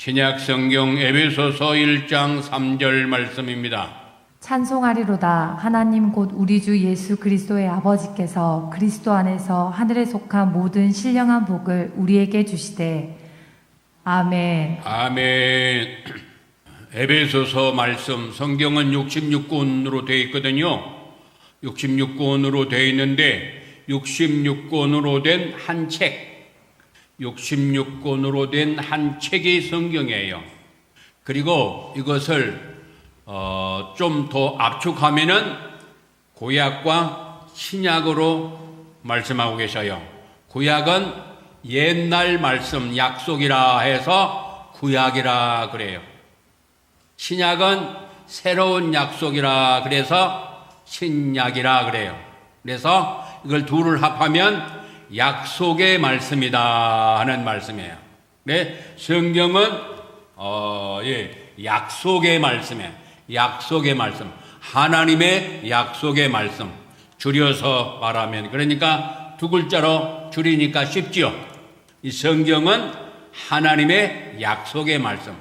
신약 성경 에베소서 1장 3절 말씀입니다. 찬송하리로다. 하나님 곧 우리 주 예수 그리스도의 아버지께서 그리스도 안에서 하늘에 속한 모든 신령한 복을 우리에게 주시되. 아멘. 아멘. 에베소서 말씀, 성경은 66권으로 되어 있거든요. 66권으로 되어 있는데 66권으로 된 한 책, 66권으로 된 한 책이 성경이에요. 그리고 이것을 좀 더 압축하면은 구약과 신약으로 말씀하고 계셔요. 구약은 옛날 말씀, 약속이라 해서 구약이라 그래요. 신약은 새로운 약속이라 그래서 신약이라 그래요. 그래서 이걸 둘을 합하면 약속의 말씀이다 하는 말씀이에요. 네, 성경은 약속의 말씀이에요. 약속의 말씀, 하나님의 약속의 말씀, 줄여서 말하면, 그러니까 두 글자로 줄이니까 쉽지요. 이 성경은 하나님의 약속의 말씀,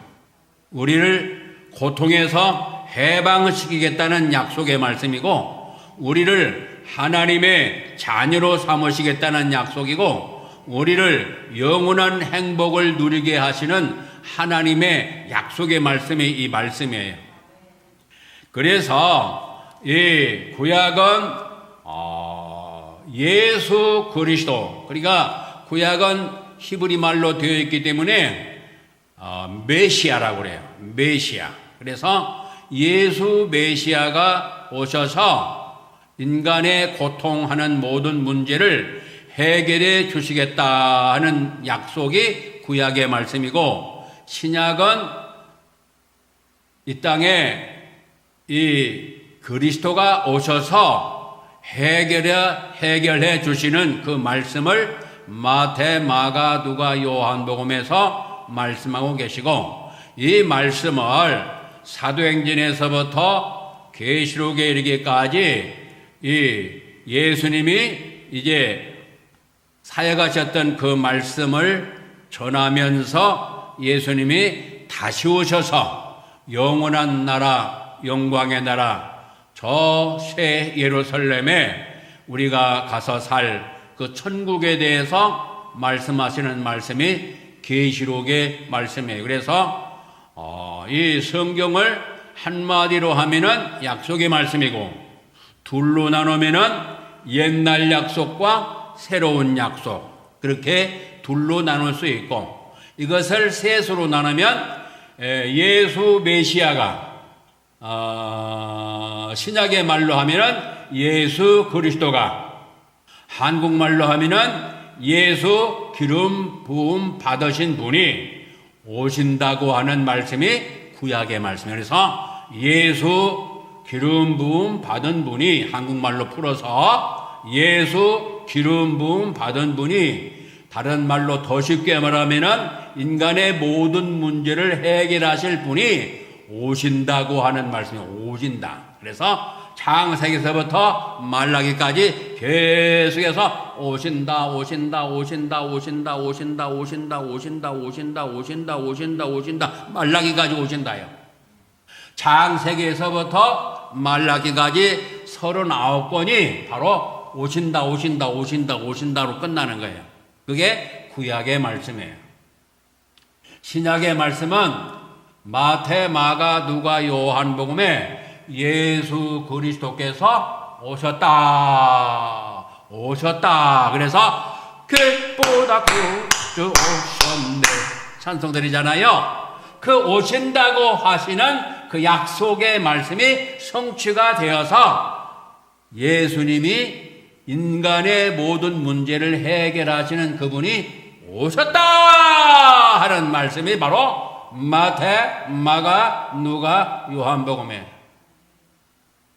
우리를 고통에서 해방시키겠다는 약속의 말씀이고, 우리를 하나님의 자녀로 삼으시겠다는 약속이고, 우리를 영원한 행복을 누리게 하시는 하나님의 약속의 말씀이 이 말씀이에요. 그래서 이 구약은 예수 그리스도, 그러니까 구약은 히브리 말로 되어 있기 때문에 메시아라고 그래요. 메시아. 그래서 예수 메시아가 오셔서 인간의 고통하는 모든 문제를 해결해 주시겠다 하는 약속이 구약의 말씀이고, 신약은 이 땅에 이 그리스도가 오셔서 해결해 주시는 그 말씀을 마태, 마가, 누가, 요한복음에서 말씀하고 계시고, 이 말씀을 사도행전에서부터 계시록에 이르기까지 이 예수님이 이제 사역하셨던 그 말씀을 전하면서 예수님이 다시 오셔서 영원한 나라, 영광의 나라, 저 새 예루살렘에 우리가 가서 살 그 천국에 대해서 말씀하시는 말씀이 계시록의 말씀이에요. 그래서 이 성경을 한마디로 하면은 약속의 말씀이고, 둘로 나누면은 옛날 약속과 새로운 약속, 그렇게 둘로 나눌 수 있고, 이것을 셋으로 나누면 예수 메시아가, 신약의 말로 하면은 예수 그리스도가, 한국말로 하면은 예수 기름 부음 받으신 분이 오신다고 하는 말씀이 구약의 말씀이에요. 그래서 예수 기름 부음 받은 분이, 한국말로 풀어서 예수 기름 부음 받은 분이, 다른 말로 더 쉽게 말하면은 인간의 모든 문제를 해결하실 분이 오신다고 하는 말씀이에요. 오신다. 그래서 창세기서부터 말라기까지 계속해서 오신다, 오신다, 오신다, 오신다, 오신다, 오신다, 오신다, 오신다, 오신다, 오신다, 오신다, 말라기까지 오신다요. 창세기에서부터 말라기까지 39권이 바로 오신다, 오신다, 오신다, 오신다로 끝나는 거예요. 그게 구약의 말씀이에요. 신약의 말씀은 마태, 마가, 누가, 요한복음에 예수 그리스도께서 오셨다. 그래서 그보다 구주 오셨네 찬송드리잖아요. 그 오신다고 하시는 그 약속의 말씀이 성취가 되어서 예수님이 인간의 모든 문제를 해결하시는 그분이 오셨다 하는 말씀이 바로 마태, 마가, 누가, 요한복음에,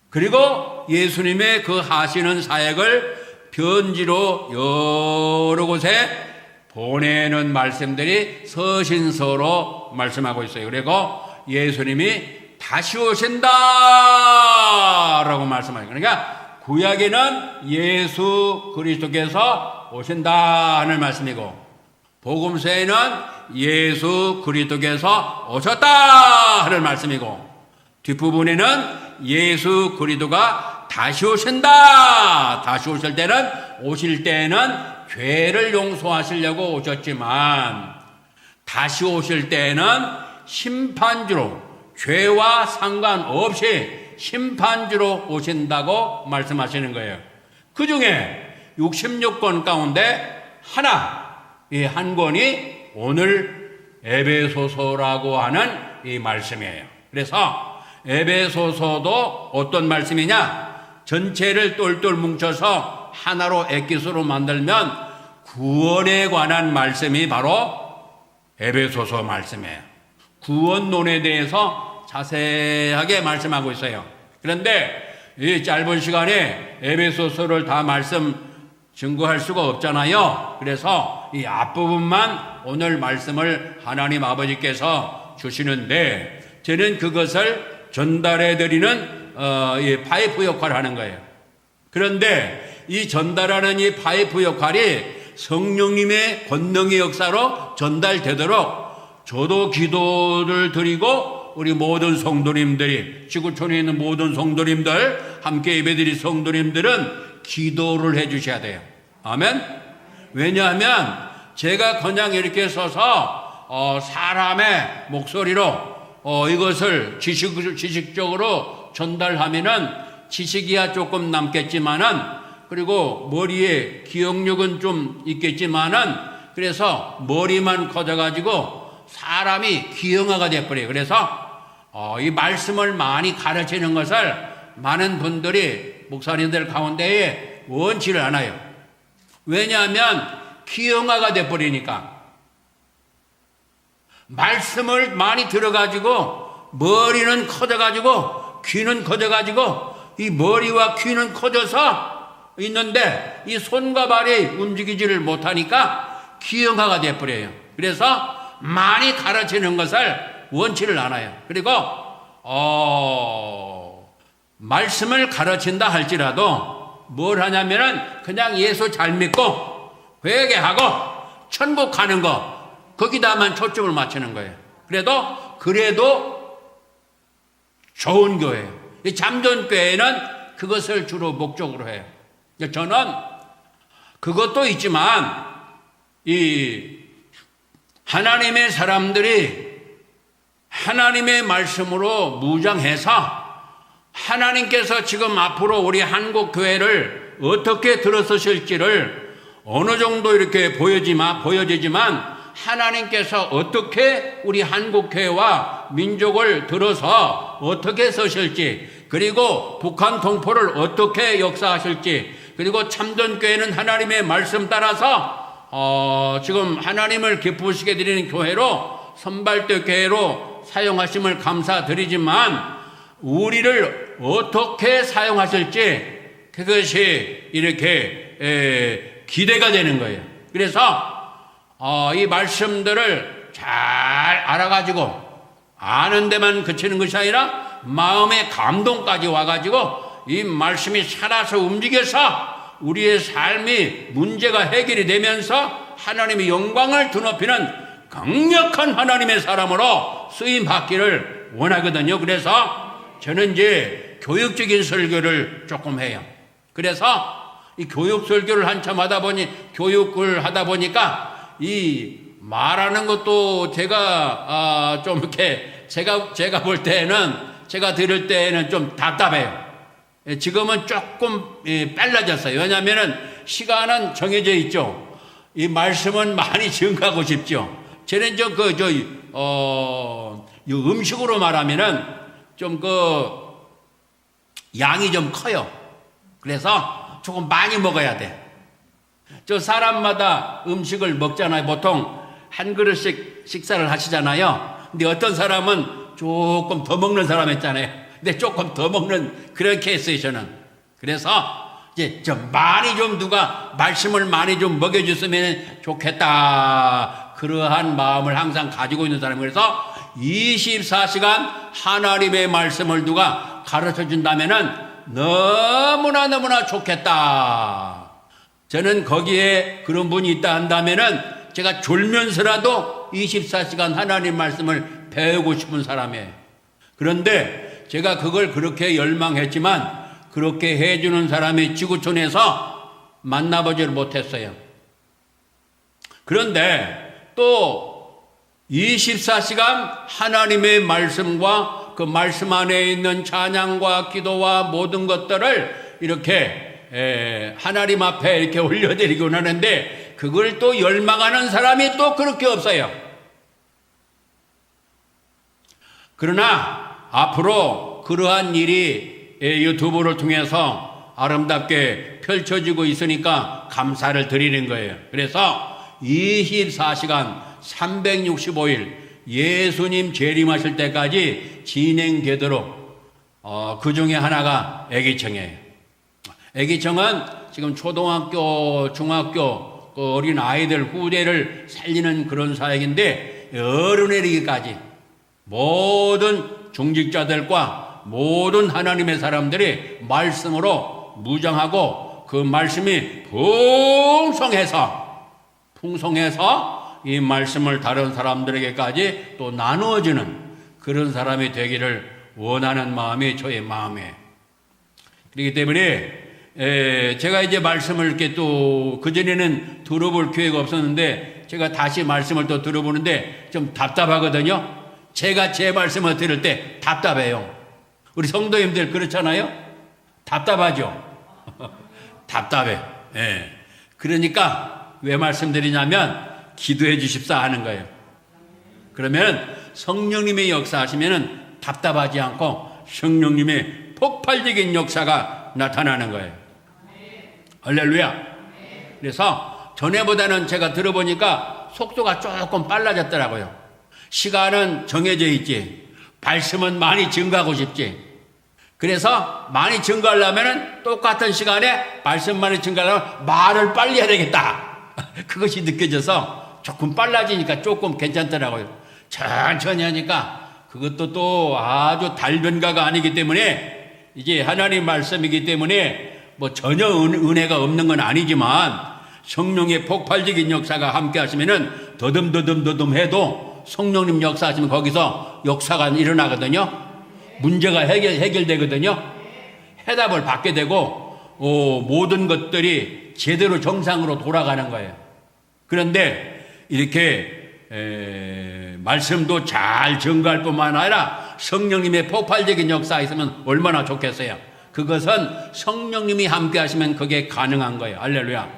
그리고 예수님의 그 하시는 사역을 편지로 여러 곳에 보내는 말씀들이 서신서로 말씀하고 있어요. 그리고 예수님이 다시 오신다라고 말씀하죠. 그러니까 구약에는 예수 그리스도께서 오신다 하는 말씀이고, 복음서에는 예수 그리스도께서 오셨다 하는 말씀이고, 뒷부분에는 예수 그리스도가 다시 오신다. 다시 오실 때는 죄를 용서하시려고 오셨지만, 다시 오실 때는 심판주로, 죄와 상관없이 심판주로 오신다고 말씀하시는 거예요. 그 중에 66권 가운데 이 한 권이 오늘 에베소서라고 하는 이 말씀이에요. 그래서 에베소서도 어떤 말씀이냐? 전체를 똘똘 뭉쳐서 하나로 엑기스로 만들면 구원에 관한 말씀이 바로 에베소서 말씀이에요. 구원론에 대해서 자세하게 말씀하고 있어요. 그런데 이 짧은 시간에 에베소서를 다 증거할 수가 없잖아요. 그래서 이 앞부분만 오늘 말씀을 하나님 아버지께서 주시는데, 저는 그것을 전달해 드리는 이 파이프 역할을 하는 거예요. 그런데 이 전달하는 이 파이프 역할이 성령님의 권능의 역사로 전달되도록 저도 기도를 드리고, 우리 모든 성도님들이, 지구촌에 있는 모든 성도님들, 함께 예배드린 성도님들은 기도를 해 주셔야 돼요. 아멘? 왜냐하면 제가 그냥 이렇게 서서 사람의 목소리로 이것을 지식적으로 전달하면은 지식이야 조금 남겠지만은, 그리고 머리에 기억력은 좀 있겠지만은, 그래서 머리만 커져가지고 사람이 기형아가 돼버려요. 그래서 이 말씀을 많이 가르치는 것을 많은 분들이 목사님들 가운데에 원치를 않아요. 왜냐하면 기형아가 돼버리니까. 말씀을 많이 들어가지고 머리는 커져가지고 귀는 커져가지고, 이 머리와 귀는 커져서 있는데 이 손과 발이 움직이지를 못하니까 기형아가 돼버려요. 그래서 많이 가르치는 것을 원치를 않아요. 그리고 말씀을 가르친다 할지라도 뭘 하냐면은 그냥 예수 잘 믿고 회개하고 천국 가는 거, 거기다만 초점을 맞추는 거예요. 그래도 좋은 교회예요. 이 잠전 교회는 그것을 주로 목적으로 해요. 저는 그것도 있지만, 이 하나님의 사람들이 하나님의 말씀으로 무장해서 하나님께서 지금 앞으로 우리 한국 교회를 어떻게 들어서실지를 어느 정도 이렇게 보여지지만, 하나님께서 어떻게 우리 한국 교회와 민족을 들어서 어떻게 서실지, 그리고 북한 동포를 어떻게 역사하실지, 그리고 참전교회는 하나님의 말씀 따라서 지금 하나님을 기쁘시게 드리는 교회로, 선발대 교회로 사용하심을 감사드리지만, 우리를 어떻게 사용하실지 그것이 이렇게 기대가 되는 거예요. 그래서 이 말씀들을 잘 알아가지고 아는 데만 그치는 것이 아니라 마음의 감동까지 와가지고 이 말씀이 살아서 움직여서 우리의 삶이 문제가 해결이 되면서 하나님의 영광을 드높이는 강력한 하나님의 사람으로 쓰임 받기를 원하거든요. 그래서 저는 이제 교육적인 설교를 조금 해요. 그래서 이 교육 설교를 한참 교육을 하다 보니까 이 말하는 것도 제가 좀 이렇게 제가 볼 때는, 제가 들을 때는 좀 답답해요. 지금은 조금 빨라졌어요. 왜냐하면은 시간은 정해져 있죠. 이 말씀은 많이 증가하고 싶죠. 저는 이 음식으로 말하면은 좀 양이 좀 커요. 그래서 조금 많이 먹어야 돼. 사람마다 음식을 먹잖아요. 보통 한 그릇씩 식사를 하시잖아요. 근데 어떤 사람은 조금 더 먹는 사람 있잖아요. 근데 조금 더 먹는, 그렇게 했어요, 저는. 그래서 이제 누가 말씀을 많이 좀 먹여줬으면 좋겠다, 그러한 마음을 항상 가지고 있는 사람이에요. 그래서 24시간 하나님의 말씀을 누가 가르쳐 준다면은 너무나 좋겠다. 저는 거기에 그런 분이 있다 한다면은 제가 졸면서라도 24시간 하나님 말씀을 배우고 싶은 사람이에요. 그런데 제가 그걸 그렇게 열망했지만 그렇게 해주는 사람이 지구촌에서 만나보지를 못했어요. 그런데 또 24시간 하나님의 말씀과 그 말씀 안에 있는 찬양과 기도와 모든 것들을 이렇게 하나님 앞에 이렇게 올려드리곤 하는데 그걸 또 열망하는 사람이 또 그렇게 없어요. 그러나 앞으로 그러한 일이 유튜브를 통해서 아름답게 펼쳐지고 있으니까 감사를 드리는 거예요. 그래서 24시간 365일 예수님 재림하실 때까지 진행되도록 그 중에 하나가 애기청이에요. 애기청은 지금 초등학교, 중학교 그 어린 아이들 후대를 살리는 그런 사역인데 어른에 이르기까지 모든 중직자들과 모든 하나님의 사람들이 말씀으로 무장하고 그 말씀이 풍성해서 이 말씀을 다른 사람들에게까지 또 나누어주는 그런 사람이 되기를 원하는 마음이 저의 마음이에요. 그렇기 때문에 제가 이제 말씀을 이렇게 또 그전에는 들어볼 기회가 없었는데 제가 다시 말씀을 또 들어보는데 좀 답답하거든요. 제가 제 말씀을 들을 때 답답해요. 우리 성도님들 그렇잖아요? 답답하죠? 답답해. 예. 그러니까 왜 말씀드리냐면 기도해 주십사 하는 거예요. 그러면 성령님의 역사하시면 답답하지 않고 성령님의 폭발적인 역사가 나타나는 거예요. 할렐루야. 그래서 전에보다는 제가 들어보니까 속도가 조금 빨라졌더라고요. 시간은 정해져 있지. 말씀은 많이 증가하고 싶지. 그래서 많이 증가하려면 똑같은 시간에 말씀 많이 증가하려면 말을 빨리 해야 되겠다. 그것이 느껴져서 조금 빨라지니까 조금 괜찮더라고요. 천천히 하니까 그것도 또 아주 달변가가 아니기 때문에 이제 하나님 말씀이기 때문에 뭐 전혀 은혜가 없는 건 아니지만 성령의 폭발적인 역사가 함께 하시면은 더듬 해도 성령님 역사하시면 거기서 역사가 일어나거든요. 문제가 해결되거든요. 해답을 받게 되고 모든 것들이 제대로 정상으로 돌아가는 거예요. 그런데 이렇게 말씀도 잘 증거할 뿐만 아니라 성령님의 폭발적인 역사가 있으면 얼마나 좋겠어요. 그것은 성령님이 함께 하시면 그게 가능한 거예요. 할렐루야.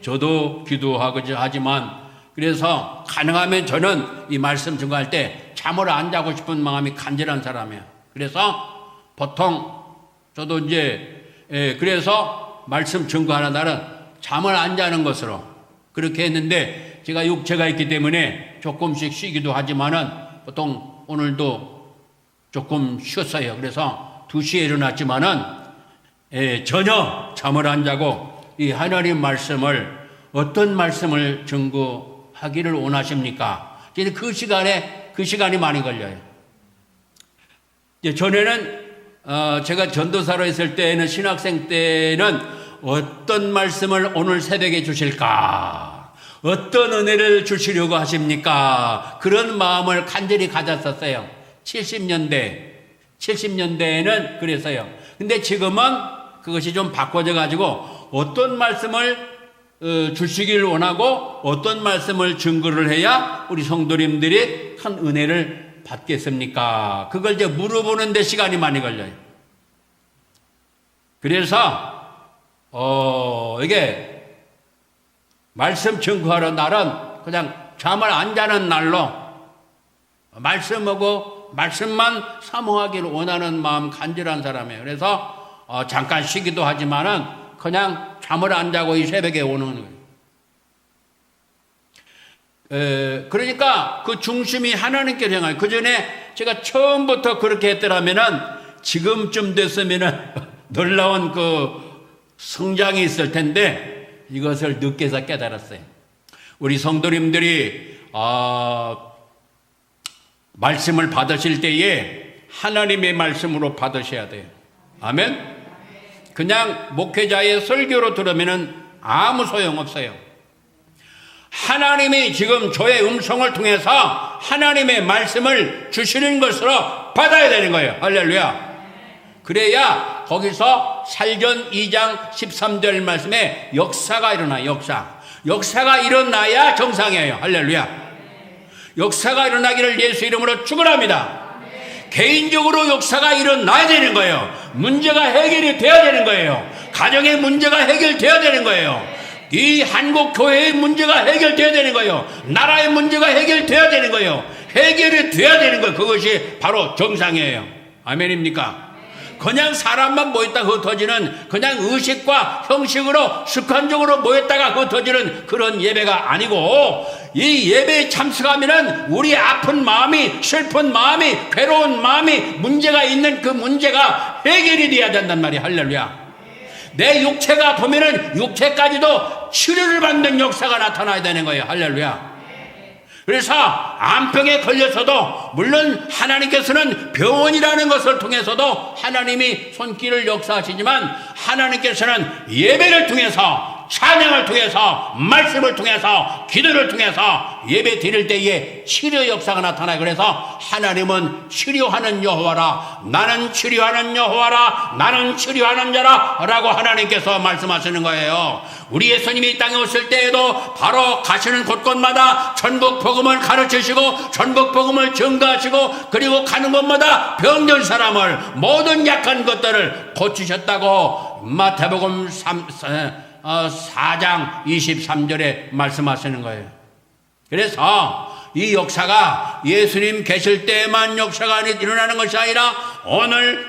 저도 기도하고 하지만 그래서 가능하면 저는 이 말씀 증거할 때 잠을 안 자고 싶은 마음이 간절한 사람이에요. 그래서 보통 저도 이제 그래서 말씀 증거하는 날은 잠을 안 자는 것으로 그렇게 했는데 제가 육체가 있기 때문에 조금씩 쉬기도 하지만은 보통 오늘도 조금 쉬었어요. 그래서 2시에 일어났지만은 전혀 잠을 안 자고 이 하나님 말씀을 어떤 말씀을 증거하기를 원하십니까? 그 시간이 많이 걸려요. 전에는 제가 전도사로 있을 때는 신학생 때는 어떤 말씀을 오늘 새벽에 주실까? 어떤 은혜를 주시려고 하십니까? 그런 마음을 간절히 가졌었어요. 70년대에는 그랬어요. 근데 지금은 그것이 좀 바꿔져 가지고 어떤 말씀을 주시기를 원하고 어떤 말씀을 증거를 해야 우리 성도님들이 큰 은혜를 받겠습니까? 그걸 이제 물어보는 데 시간이 많이 걸려요. 그래서 이게 말씀 증거하는 날은 그냥 잠을 안 자는 날로 말씀하고 말씀만 사모하기를 원하는 마음 간절한 사람이에요. 그래서 잠깐 쉬기도 하지만은 그냥 잠을 안 자고 이 새벽에 오는 거예요. 그러니까 그 중심이 하나님께로 향하여 그 전에 제가 처음부터 그렇게 했더라면은 지금쯤 됐으면은 놀라운 그 성장이 있을 텐데 이것을 늦게서 깨달았어요. 우리 성도님들이 말씀을 받으실 때에 하나님의 말씀으로 받으셔야 돼요. 아멘. 그냥 목회자의 설교로 들으면은 아무 소용없어요. 하나님이 지금 저의 음성을 통해서 하나님의 말씀을 주시는 것으로 받아야 되는 거예요. 할렐루야. 그래야 거기서 살전 2장 13절 말씀에 역사가 일어나요. 역사가 일어나야 정상이에요. 할렐루야. 역사가 일어나기를 예수 이름으로 축원합니다. 개인적으로 역사가 일어나야 되는 거예요. 문제가 해결이 돼야 되는 거예요. 가정의 문제가 해결돼야 되는 거예요. 이 한국 교회의 문제가 해결돼야 되는 거예요. 나라의 문제가 해결돼야 되는 거예요. 해결이 돼야 되는 거예요. 그것이 바로 정상이에요. 아멘입니까? 그냥 사람만 모였다가 흩어지는 그냥 의식과 형식으로 습관적으로 모였다가 흩어지는 그런 예배가 아니고, 이 예배에 참석하면은 우리 아픈 마음이, 슬픈 마음이, 괴로운 마음이, 문제가 있는 그 문제가 해결이 돼야 된단 말이야. 할렐루야. 내 육체가 아프면은 육체까지도 치료를 받는 역사가 나타나야 되는 거예요. 할렐루야. 그래서 암병에 걸려서도 물론 하나님께서는 병원이라는 것을 통해서도 하나님이 손길을 역사하시지만, 하나님께서는 예배를 통해서, 찬양을 통해서, 말씀을 통해서, 기도를 통해서 예배 드릴 때에 치료 역사가 나타나요. 그래서 하나님은 치료하는 여호와라, 나는 치료하는 여호와라, 나는 치료하는 자라 라고 하나님께서 말씀하시는 거예요. 우리 예수님이 이 땅에 오실 때에도 바로 가시는 곳곳마다 전국 복음을 가르치시고 전국 복음을 증거하시고, 그리고 가는 곳마다 병든 사람을, 모든 약한 것들을 고치셨다고 마태복음 4장 23절에 말씀하시는 거예요. 그래서 이 역사가 예수님 계실 때만 역사가 일어나는 것이 아니라 오늘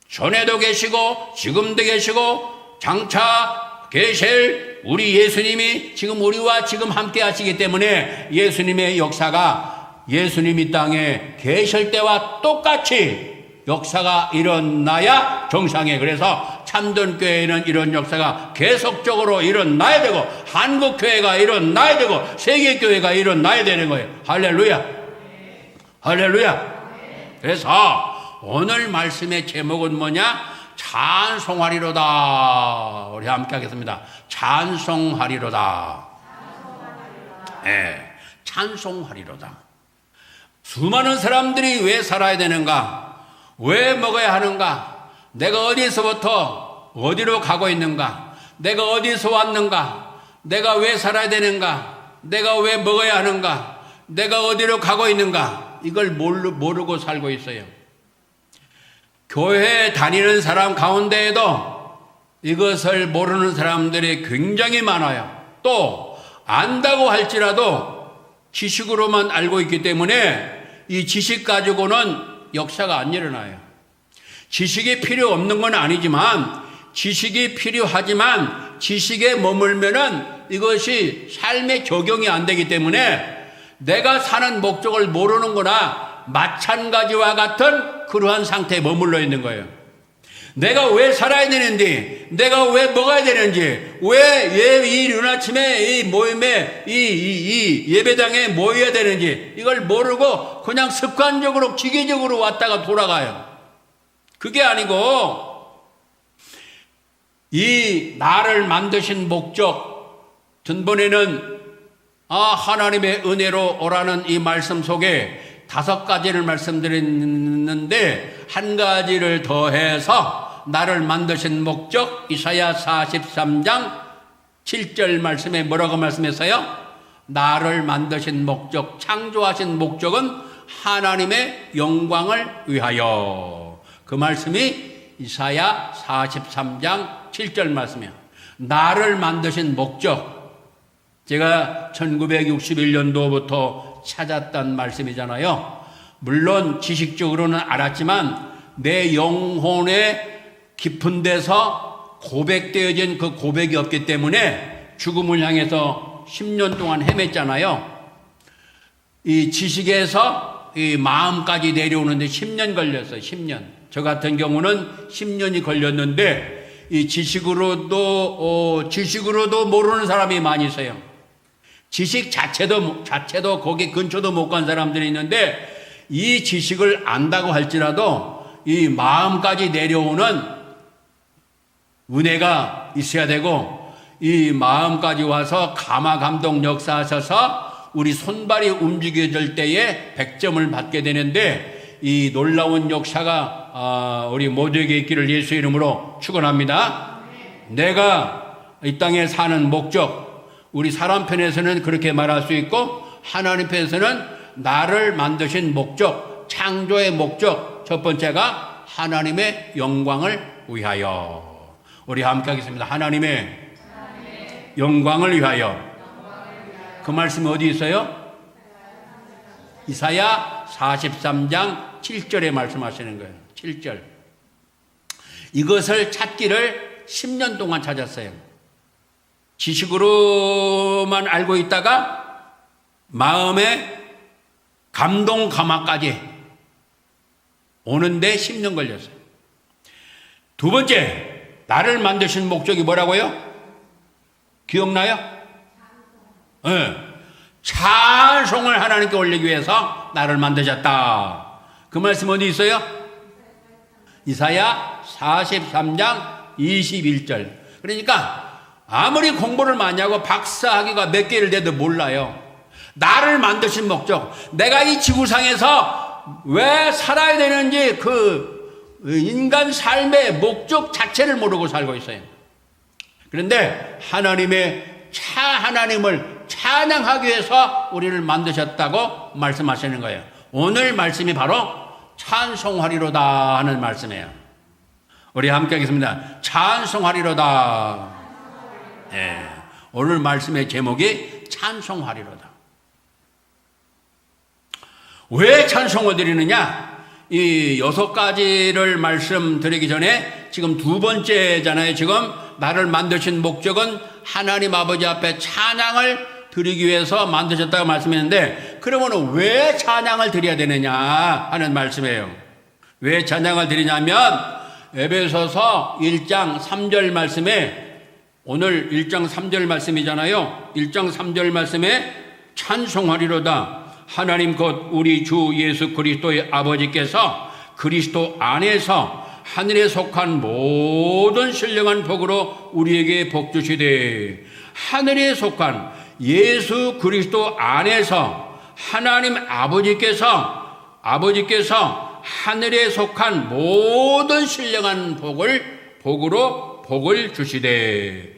전에도 계시고 지금도 계시고 장차 계실 우리 예수님이 지금 우리와 지금 함께 하시기 때문에 예수님의 역사가 예수님 이 땅에 계실 때와 똑같이 역사가 일어나야 정상이에요. 그래서 참된 교회에는 이런 역사가 계속적으로 일어나야 되고, 한국 교회가 일어나야 되고, 세계 교회가 일어나야 되는 거예요. 할렐루야. 할렐루야. 그래서 오늘 말씀의 제목은 뭐냐? 찬송하리로다. 우리 함께 하겠습니다. 찬송하리로다. 네, 찬송하리로다. 수많은 사람들이 왜 살아야 되는가? 왜 먹어야 하는가? 내가 어디서부터 어디로 가고 있는가? 내가 어디서 왔는가? 내가 왜 살아야 되는가? 내가 왜 먹어야 하는가? 내가 어디로 가고 있는가? 이걸 모르고 살고 있어요. 교회에 다니는 사람 가운데에도 이것을 모르는 사람들이 굉장히 많아요. 또 안다고 할지라도 지식으로만 알고 있기 때문에 이 지식 가지고는 역사가 안 일어나요. 지식이 필요 없는 건 아니지만, 지식이 필요하지만 지식에 머물면은 이것이 삶에 적용이 안 되기 때문에 내가 사는 목적을 모르는 거나 마찬가지와 같은 그러한 상태에 머물러 있는 거예요. 내가 왜 살아야 되는지, 내가 왜 먹어야 되는지, 왜 이 이른 아침에 이 모임에 이 예배당에 모여야 되는지 이걸 모르고 그냥 습관적으로 기계적으로 왔다가 돌아가요. 그게 아니고 이 나를 만드신 목적, 전번에는 하나님의 은혜로 오라는 이 말씀 속에 5가지를 말씀드렸는데 한 가지를 더해서 나를 만드신 목적, 이사야 43장 7절 말씀에 뭐라고 말씀했어요? 나를 만드신 목적, 창조하신 목적은 하나님의 영광을 위하여. 그 말씀이 이사야 43장 7절 말씀이에요. 나를 만드신 목적. 제가 1961년도부터 찾았던 말씀이잖아요. 물론 지식적으로는 알았지만 내 영혼의 깊은 데서 고백되어진 그 고백이 없기 때문에 죽음을 향해서 10년 동안 헤맸잖아요. 이 지식에서 이 마음까지 내려오는데 10년 걸렸어요. 10년. 저 같은 경우는 10년이 걸렸는데 이 지식으로도 모르는 사람이 많이 있어요. 지식 자체도 거기 근처도 못 간 사람들이 있는데 이 지식을 안다고 할지라도 이 마음까지 내려오는 은혜가 있어야 되고 이 마음까지 와서 감화감동 역사하셔서 우리 손발이 움직여질 때에 100점을 받게 되는데, 이 놀라운 역사가 우리 모두에게 있기를 예수 이름으로 축원합니다. 내가 이 땅에 사는 목적, 우리 사람 편에서는 그렇게 말할 수 있고, 하나님 편에서는 나를 만드신 목적, 창조의 목적, 첫 번째가 하나님의 영광을 위하여. 우리 함께 하겠습니다. 하나님의 영광을 위하여. 그 말씀이 어디 있어요? 이사야 43장 7절에 말씀하시는 거예요. 7절. 이것을 찾기를 10년 동안 찾았어요. 지식으로만 알고 있다가 마음에 감동 감화까지 오는데 10년 걸렸어요. 두 번째, 나를 만드신 목적이 뭐라고요? 기억나요? 네. 찬송을 하나님께 올리기 위해서 나를 만드셨다. 그 말씀 어디 있어요? 이사야 43장 21절. 그러니까 아무리 공부를 많이 하고 박사학위가 몇 개를 내도 몰라요. 나를 만드신 목적, 내가 이 지구상에서 왜 살아야 되는지 그 인간 삶의 목적 자체를 모르고 살고 있어요. 그런데 하나님을 찬양하기 위해서 우리를 만드셨다고 말씀하시는 거예요. 오늘 말씀이 바로 찬송하리로다 하는 말씀이에요. 우리 함께 하겠습니다. 찬송하리로다. 네. 오늘 말씀의 제목이 찬송하리로다. 왜 찬송을 드리느냐? 이 6가지를 말씀드리기 전에 지금 두 번째잖아요. 지금 나를 만드신 목적은 하나님 아버지 앞에 찬양을 드리기 위해서 만드셨다고 말씀했는데, 그러면 왜 찬양을 드려야 되느냐 하는 말씀이에요. 왜 찬양을 드리냐면 에베소서 1장 3절 말씀에, 오늘 1장 3절 말씀이잖아요. 1장 3절 말씀에 찬송하리로다. 하나님 곧 우리 주 예수 그리스도의 아버지께서 그리스도 안에서 하늘에 속한 모든 신령한 복으로 우리에게 복 주시되, 하늘에 속한 예수 그리스도 안에서 하나님 아버지께서 하늘에 속한 모든 신령한 복으로 복을 주시되,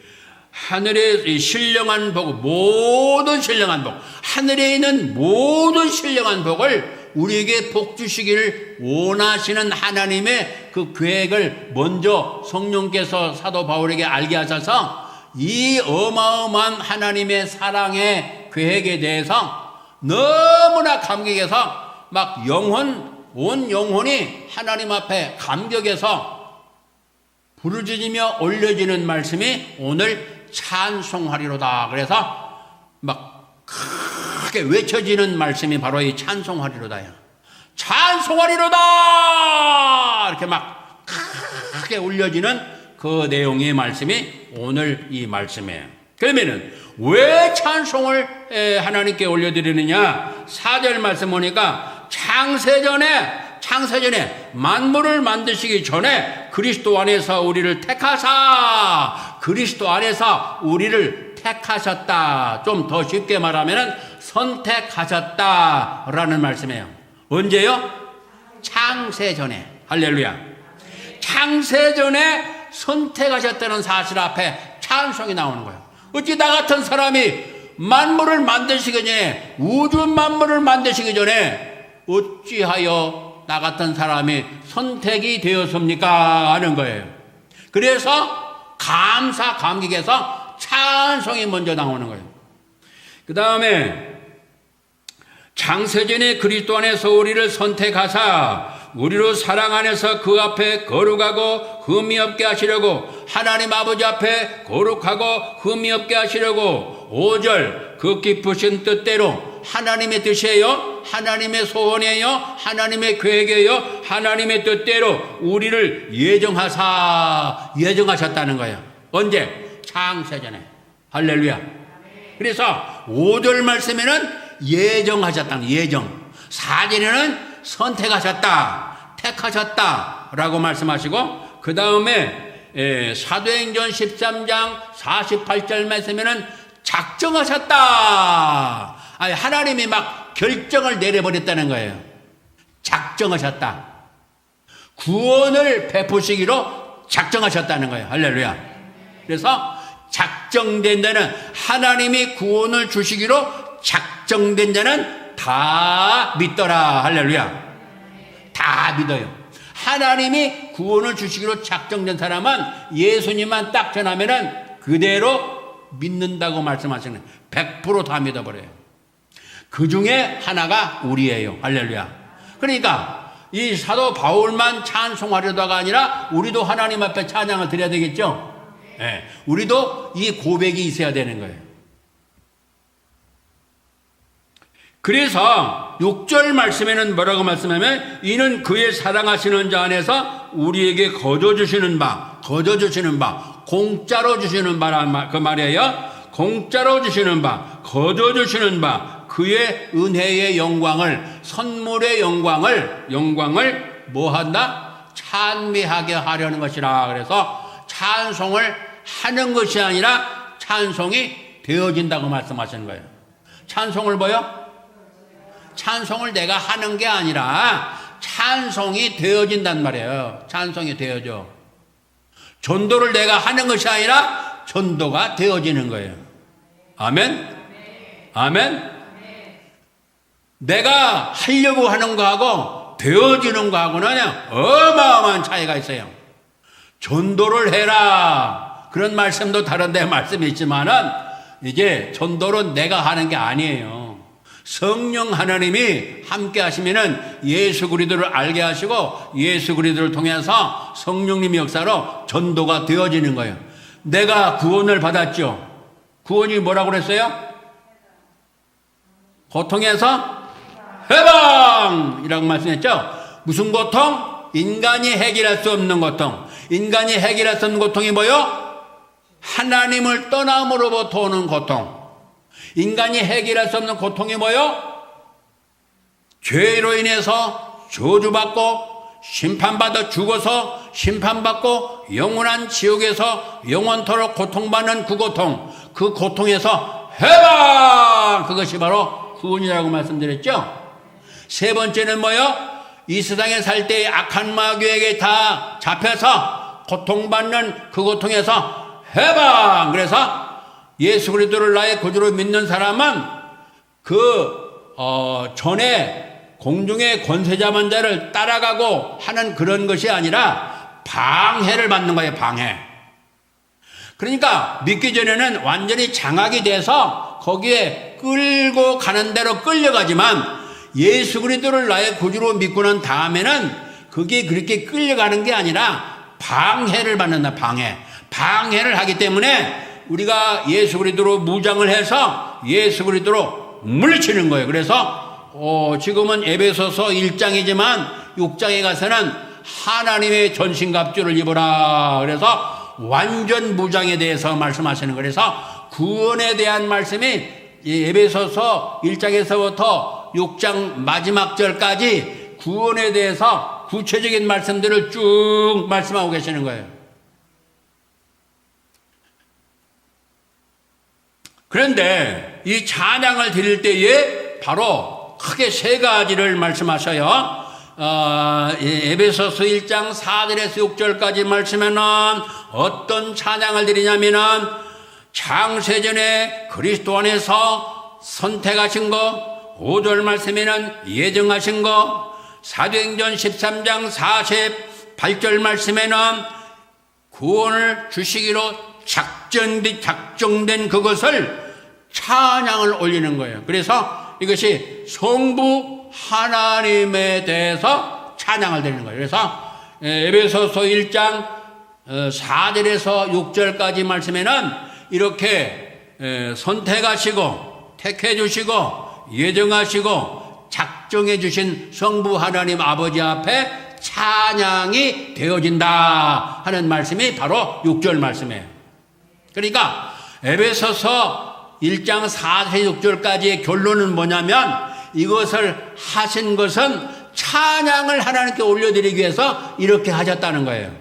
하늘의 신령한 복, 모든 신령한 복, 하늘에 있는 모든 신령한 복을 우리에게 복 주시기를 원하시는 하나님의 그 계획을 먼저 성령께서 사도 바울에게 알게 하셔서 이 어마어마한 하나님의 사랑의 계획에 대해서 너무나 감격해서 막 온 영혼이 하나님 앞에 감격해서 부르짖으며 올려지는 말씀이 오늘 찬송하리로다. 그래서 막 크게 외쳐지는 말씀이 바로 이 찬송하리로다야. 찬송하리로다! 이렇게 막 크게 울려지는 그 내용의 말씀이 오늘 이 말씀이에요. 그러면은 왜 찬송을 하나님께 올려드리느냐? 4절 말씀 보니까 창세전에 만물을 만드시기 전에 그리스도 안에서 우리를 택하셨다. 좀 더 쉽게 말하면 선택하셨다라는 말씀이에요. 언제요? 창세전에. 할렐루야. 창세전에 선택하셨다는 사실 앞에 찬송이 나오는 거예요. 어찌 나 같은 사람이 만물을 만드시기 전에, 우주 만물을 만드시기 전에 어찌하여 나 같은 사람이 선택이 되었습니까? 하는 거예요. 그래서 감격해서 찬송이 먼저 나오는 거예요. 그 다음에 창세전에 그리스도 안에서 우리를 선택하사 우리로 사랑 안에서 그 앞에 거룩하고 흠이 없게 하시려고, 하나님 아버지 앞에 거룩하고 흠이 없게 하시려고 5절 그 깊으신 뜻대로, 하나님의 뜻이에요, 하나님의 소원이에요, 하나님의 계획이에요, 하나님의 뜻대로 우리를 예정하셨다는 거예요. 언제? 창세전에. 할렐루야. 그래서 5절 말씀에는 예정하셨다는, 예정. 4절에는 선택하셨다, 택하셨다 라고 말씀하시고, 그 다음에 사도행전 13장 48절 말씀에는 작정하셨다. 아니, 하나님이 막 결정을 내려버렸다는 거예요. 작정하셨다. 구원을 베푸시기로 작정하셨다는 거예요. 할렐루야. 그래서 작정된 자는, 하나님이 구원을 주시기로 작정된 자는 다 믿더라. 할렐루야. 다 믿어요. 하나님이 구원을 주시기로 작정된 사람은 예수님만 딱 전하면은 그대로 믿는다고 말씀하시는 거예요. 100% 다 믿어버려요. 그 중에 하나가 우리예요. 할렐루야. 그러니까 이 사도 바울만 찬송하려다가 아니라 우리도 하나님 앞에 찬양을 드려야 되겠죠. 네. 우리도 이 고백이 있어야 되는 거예요. 그래서 6절 말씀에는 뭐라고 말씀하면, 이는 그의 사랑하시는 자 안에서 우리에게 거저주시는 바, 공짜로 주시는 바란 그 말이에요. 공짜로 주시는 바, 거저주시는 바, 그의 은혜의 영광을, 선물의 영광을 뭐 한다? 찬미하게 하려는 것이라. 그래서 찬송을 하는 것이 아니라 찬송이 되어진다고 말씀하시는 거예요. 찬송을 뭐요? 찬송을 내가 하는 게 아니라 찬송이 되어진단 말이에요. 찬송이 되어져. 전도를 내가 하는 것이 아니라 전도가 되어지는 거예요. 아멘? 아멘? 내가 하려고 하는 거하고 되어지는 거하고는 어마어마한 차이가 있어요. 전도를 해라. 그런 말씀도 다른 데 말씀이 있지만은 이제 전도는 내가 하는 게 아니에요. 성령 하나님이 함께 하시면은 예수 그리스도를 알게 하시고 예수 그리스도를 통해서 성령님의 역사로 전도가 되어지는 거예요. 내가 구원을 받았죠. 구원이 뭐라고 그랬어요? 고통에서 해방이라고 말씀했죠. 무슨 고통? 인간이 해결할 수 없는 고통. 인간이 해결할 수 없는 고통이 뭐요? 하나님을 떠남으로부터 오는 고통. 인간이 해결할 수 없는 고통이 뭐요? 죄로 인해서 저주받고 심판받아 죽어서 심판받고 영원한 지옥에서 영원토록 고통받는 그 고통. 그 고통에서 해방! 그것이 바로 구원이라고 말씀드렸죠. 세 번째는 뭐요? 이 세상에 살 때 악한 마귀에게 다 잡혀서 고통받는 그 고통에서 해방! 그래서 예수 그리스도를 나의 구주로 믿는 사람은 전에 공중의 권세자만자를 따라가고 하는 그런 것이 아니라 방해를 받는 거예요. 방해. 그러니까 믿기 전에는 완전히 장악이 돼서 거기에 끌고 가는 대로 끌려가지만 예수 그리스도를 나의 구주로 믿고 난 다음에는 그게 그렇게 끌려가는 게 아니라 방해를 받는다. 방해를 하기 때문에 우리가 예수 그리스도로 무장을 해서 예수 그리스도로 물리치는 거예요. 그래서 지금은 에베소서 1장이지만 6장에 가서는 하나님의 전신갑주를 입어라. 그래서 완전 무장에 대해서 말씀하시는 거예요. 그래서 구원에 대한 말씀이 에베소서 1장에서부터 6장 마지막 절까지 구원에 대해서 구체적인 말씀들을 쭉 말씀하고 계시는 거예요. 그런데 이 찬양을 드릴 때에 바로 크게 세 가지를 말씀하셔요. 에베소서 1장 4절에서 6절까지 말씀에는 어떤 찬양을 드리냐면은 창세전에 그리스도 안에서 선택하신 거, 5절 말씀에는 예정하신 거, 사도행전 13장 48절 말씀에는 구원을 주시기로 작정된 그것을 찬양을 올리는 거예요. 그래서 이것이 성부 하나님에 대해서 찬양을 드리는 거예요. 그래서 에베소서 1장 4절에서 6절까지 말씀에는 이렇게 선택하시고 택해 주시고 예정하시고 작정해 주신 성부 하나님 아버지 앞에 찬양이 되어진다 하는 말씀이 바로 6절 말씀이에요. 그러니까 에베소서 1장 4절 6절까지의 결론은 뭐냐면 이것을 하신 것은 찬양을 하나님께 올려드리기 위해서 이렇게 하셨다는 거예요.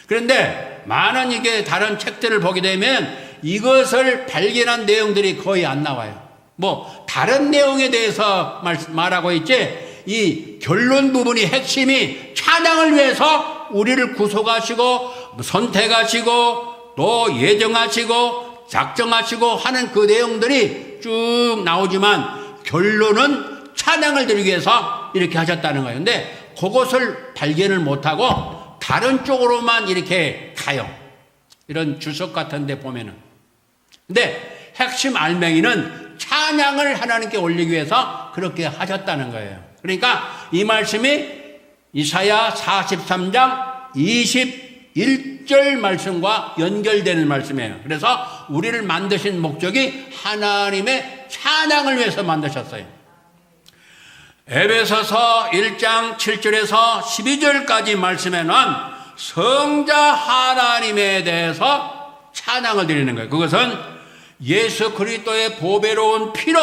그런데 많은 이게 다른 책들을 보게 되면 이것을 발견한 내용들이 거의 안 나와요. 뭐 다른 내용에 대해서 말하고 있지, 이 결론 부분이 핵심이 찬양을 위해서 우리를 구속하시고 선택하시고 또 예정하시고 작정하시고 하는 그 내용들이 쭉 나오지만 결론은 찬양을 드리기 위해서 이렇게 하셨다는 거예요. 근데 그것을 발견을 못하고 다른 쪽으로만 이렇게 가요. 이런 주석 같은 데 보면은. 근데 핵심 알맹이는 찬양을 하나님께 올리기 위해서 그렇게 하셨다는 거예요. 그러니까 이 말씀이 이사야 43장 21절 말씀과 연결되는 말씀이에요. 그래서 우리를 만드신 목적이 하나님의 찬양을 위해서 만드셨어요. 에베소서 1장 7절에서 12절까지 말씀에는 성자 하나님에 대해서 찬양을 드리는 거예요. 그것은 예수 그리스도의 보배로운 피로,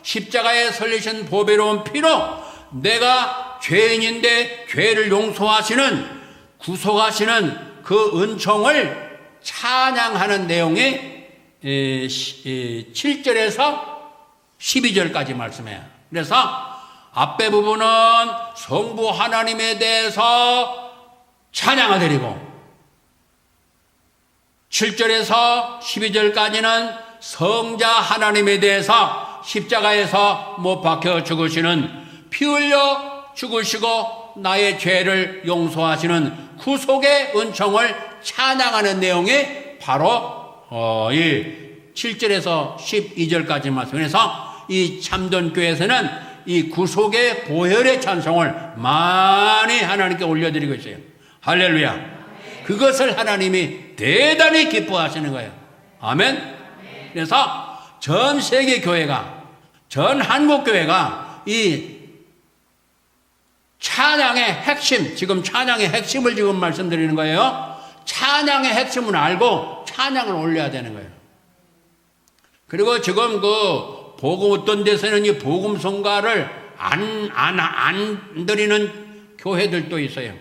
십자가에 설리신 보배로운 피로 내가 죄인인데 죄를 용서하시는, 구속하시는 그 은총을 찬양하는 내용이 7절에서 12절까지 말씀해요. 그래서 앞에 부분은 성부 하나님에 대해서 찬양을 드리고 7절에서 12절까지는 성자 하나님에 대해서 십자가에서 못 박혀 죽으시는, 피 흘려 죽으시고 나의 죄를 용서하시는 구속의 은총을 찬양하는 내용이 바로 이 7절에서 12절까지 말씀해서 이 참전교회에서는 이 구속의 보혈의 찬송을 많이 하나님께 올려드리고 있어요. 할렐루야. 그것을 하나님이 대단히 기뻐하시는 거예요. 아멘. 그래서 전 세계 교회가, 전 한국 교회가 이 찬양의 핵심, 지금 찬양의 핵심을 지금 말씀드리는 거예요. 찬양의 핵심을 알고 찬양을 올려야 되는 거예요. 그리고 지금 그 복음, 어떤 데서는 이 복음 성가를 안 드리는 교회들도 있어요.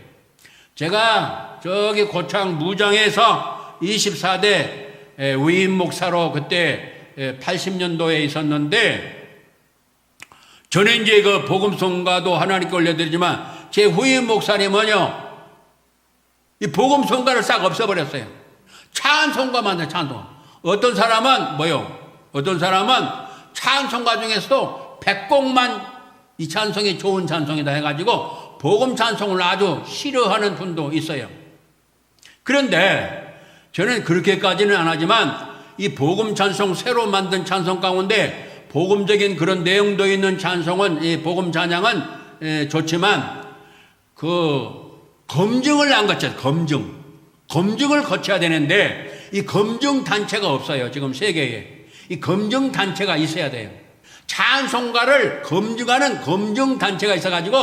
제가 저기 고창 무장에서 24대 위임 목사로 그때 80년도에 있었는데, 저는 이제 그 복음 성가도 하나님께 올려드리지만 제 후임 목사님은요, 이 복음 성가를 싹 없애버렸어요. 찬송가만 해, 찬송. 어떤 사람은 뭐요? 어떤 사람은 찬송가 중에서도 100곡만 이 찬송이 좋은 찬송이다 해가지고 복음 찬송을 아주 싫어하는 분도 있어요. 그런데 저는 그렇게까지는 안 하지만 이 복음 찬송, 새로 만든 찬송 가운데 복음적인 그런 내용도 있는 찬송은, 이 복음 찬양은 좋지만 그 검증을 안 거쳐요. 검증을 거쳐야 되는데 이 검증 단체가 없어요. 지금 세계에. 이 검증 단체가 있어야 돼요. 찬송가를 검증하는 검증 단체가 있어가지고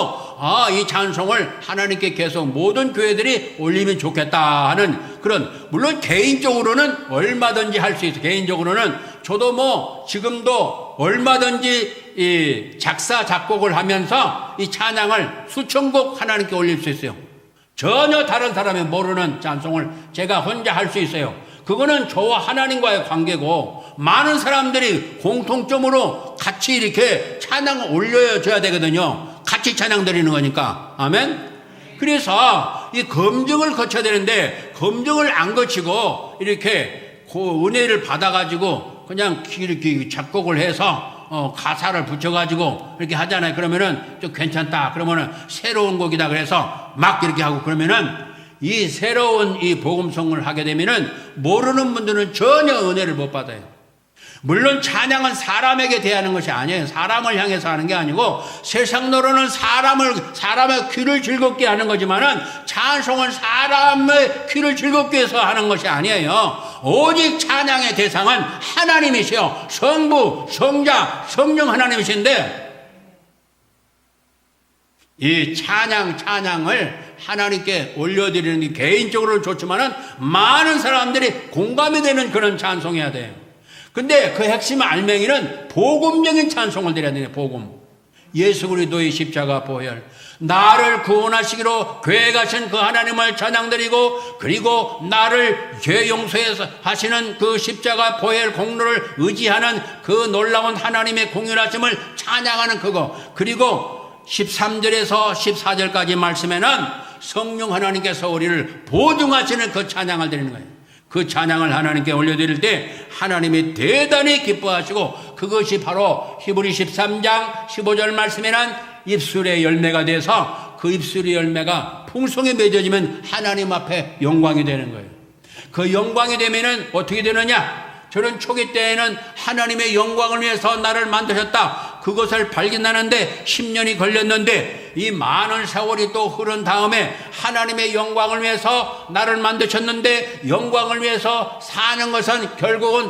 이 찬송을 하나님께 계속 모든 교회들이 올리면 좋겠다 하는 그런, 물론 개인적으로는 얼마든지 할 수 있어요. 개인적으로는 저도 뭐 지금도 얼마든지 이 작사 작곡을 하면서 이 찬양을 수천 곡 하나님께 올릴 수 있어요. 전혀 다른 사람이 모르는 찬송을 제가 혼자 할 수 있어요. 그거는 저와 하나님과의 관계고, 많은 사람들이 공통점으로 같이 이렇게 찬양을 올려줘야 되거든요. 같이 찬양 드리는 거니까. 아멘? 그래서 이 검증을 거쳐야 되는데, 검증을 안 거치고 이렇게 그 은혜를 받아가지고 그냥 이렇게 작곡을 해서 가사를 붙여가지고 이렇게 하잖아요. 그러면은 좀 괜찮다. 그러면은 새로운 곡이다. 그래서 막 이렇게 하고 그러면은 이 새로운 이 복음송을 하게 되면은 모르는 분들은 전혀 은혜를 못 받아요. 물론 찬양은 사람에게 대하는 것이 아니에요. 사람을 향해서 하는 게 아니고, 세상으로는 사람의 귀를 즐겁게 하는 거지만은 찬송은 사람의 귀를 즐겁게 해서 하는 것이 아니에요. 오직 찬양의 대상은 하나님이시요, 성부, 성자, 성령 하나님이신데, 이 찬양을 하나님께 올려드리는 게 개인적으로는 좋지만은 많은 사람들이 공감이 되는 그런 찬송해야 돼요. 근데 그 핵심 알맹이는 복음적인 찬송을 드려야 돼요. 복음. 예수 그리스도의 십자가 보혈, 나를 구원하시기로 계획하신 그 하나님을 찬양드리고, 그리고 나를 죄 용서해서 하시는 그 십자가 보혈 공로를 의지하는 그 놀라운 하나님의 공연하심을 찬양하는 그거, 그리고 13절에서 14절까지 말씀에는 성령 하나님께서 우리를 보증하시는 그 찬양을 드리는 거예요. 그 찬양을 하나님께 올려드릴 때 하나님이 대단히 기뻐하시고, 그것이 바로 히브리 13장 15절 말씀에는 입술의 열매가 돼서 그 입술의 열매가 풍성히 맺어지면 하나님 앞에 영광이 되는 거예요. 그 영광이 되면은 어떻게 되느냐? 저는 초기 때에는 하나님의 영광을 위해서 나를 만드셨다, 그것을 발견하는데 10년이 걸렸는데, 이 많은 세월이 또 흐른 다음에 하나님의 영광을 위해서 나를 만드셨는데, 영광을 위해서 사는 것은 결국은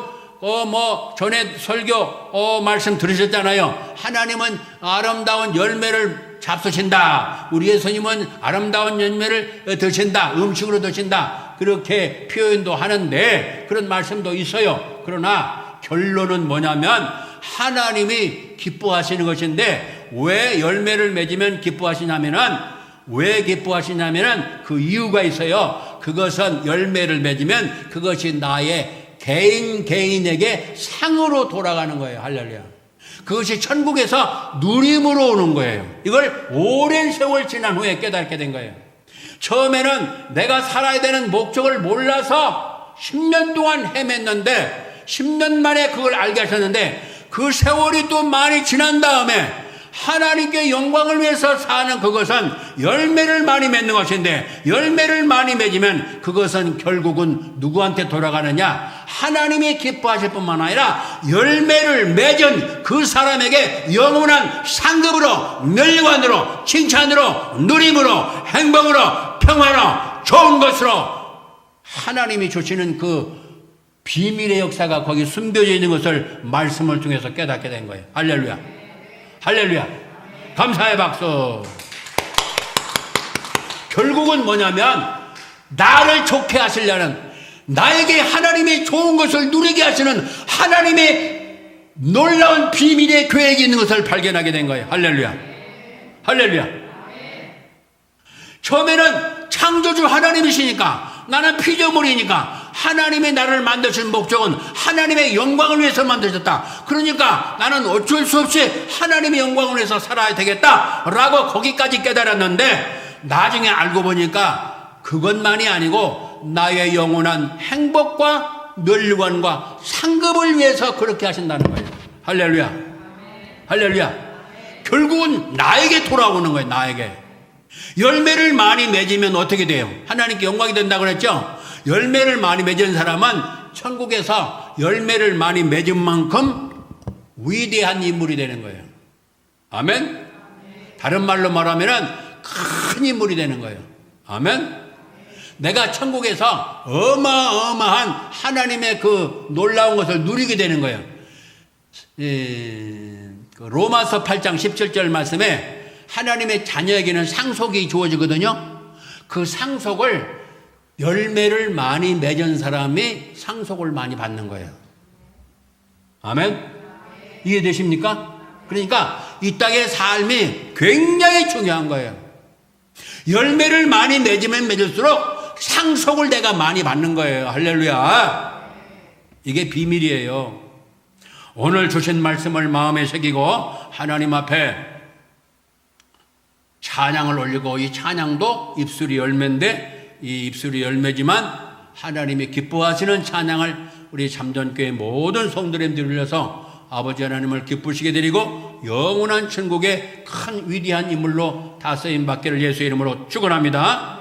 전에 설교 말씀 들으셨잖아요. 하나님은 아름다운 열매를 잡수신다, 우리 예수님은 아름다운 열매를 드신다, 음식으로 드신다, 그렇게 표현도 하는데 그런 말씀도 있어요. 그러나 결론은 뭐냐면 하나님이 기뻐하시는 것인데, 왜 열매를 맺으면 기뻐하시냐면은, 왜 기뻐하시냐면은 그 이유가 있어요. 그것은 열매를 맺으면 그것이 나의 개인에게 상으로 돌아가는 거예요. 할렐루야. 그것이 천국에서 누림으로 오는 거예요. 이걸 오랜 세월 지난 후에 깨닫게 된 거예요. 처음에는 내가 살아야 되는 목적을 몰라서 10년 동안 헤맸는데, 10년 만에 그걸 알게 하셨는데, 그 세월이 또 많이 지난 다음에 하나님께 영광을 위해서 사는 그것은 열매를 많이 맺는 것인데, 열매를 많이 맺으면 그것은 결국은 누구한테 돌아가느냐? 하나님이 기뻐하실 뿐만 아니라 열매를 맺은 그 사람에게 영원한 상급으로, 멸관으로, 칭찬으로, 누림으로, 행복으로, 평화로, 좋은 것으로 하나님이 주시는 그 비밀의 역사가 거기 숨겨져 있는 것을 말씀을 통해서 깨닫게 된 거예요. 할렐루야. 할렐루야. 감사의 박수. 결국은 뭐냐면 나를 좋게 하시려는, 나에게 하나님의 좋은 것을 누리게 하시는 하나님의 놀라운 비밀의 계획이 있는 것을 발견하게 된 거예요. 할렐루야. 할렐루야. 처음에는 창조주 하나님이시니까, 나는 피조물이니까 하나님의 나를 만드신 목적은 하나님의 영광을 위해서 만드셨다. 그러니까 나는 어쩔 수 없이 하나님의 영광을 위해서 살아야 되겠다라고 거기까지 깨달았는데, 나중에 알고 보니까 그것만이 아니고 나의 영원한 행복과 멸관과 상급을 위해서 그렇게 하신다는 거예요. 할렐루야. 할렐루야. 결국은 나에게 돌아오는 거예요. 나에게. 열매를 많이 맺으면 어떻게 돼요? 하나님께 영광이 된다고 그랬죠? 열매를 많이 맺은 사람은 천국에서 열매를 많이 맺은 만큼 위대한 인물이 되는 거예요. 아멘? 다른 말로 말하면 큰 인물이 되는 거예요. 아멘? 내가 천국에서 어마어마한 하나님의 그 놀라운 것을 누리게 되는 거예요. 로마서 8장 17절 말씀에 하나님의 자녀에게는 상속이 주어지거든요. 그 상속을 열매를 많이 맺은 사람이 상속을 많이 받는 거예요. 아멘? 이해되십니까? 그러니까 이 땅의 삶이 굉장히 중요한 거예요. 열매를 많이 맺으면 맺을수록 상속을 내가 많이 받는 거예요. 할렐루야. 이게 비밀이에요. 오늘 주신 말씀을 마음에 새기고 하나님 앞에 찬양을 올리고, 이 찬양도 입술이 열매인데, 이 입술이 열매지만 하나님이 기뻐하시는 찬양을 우리 잠전교회 모든 성도님들이 올려서 아버지 하나님을 기쁘시게 드리고 영원한 천국의 큰 위대한 인물로 다스림 받기를 예수의 이름으로 축원합니다.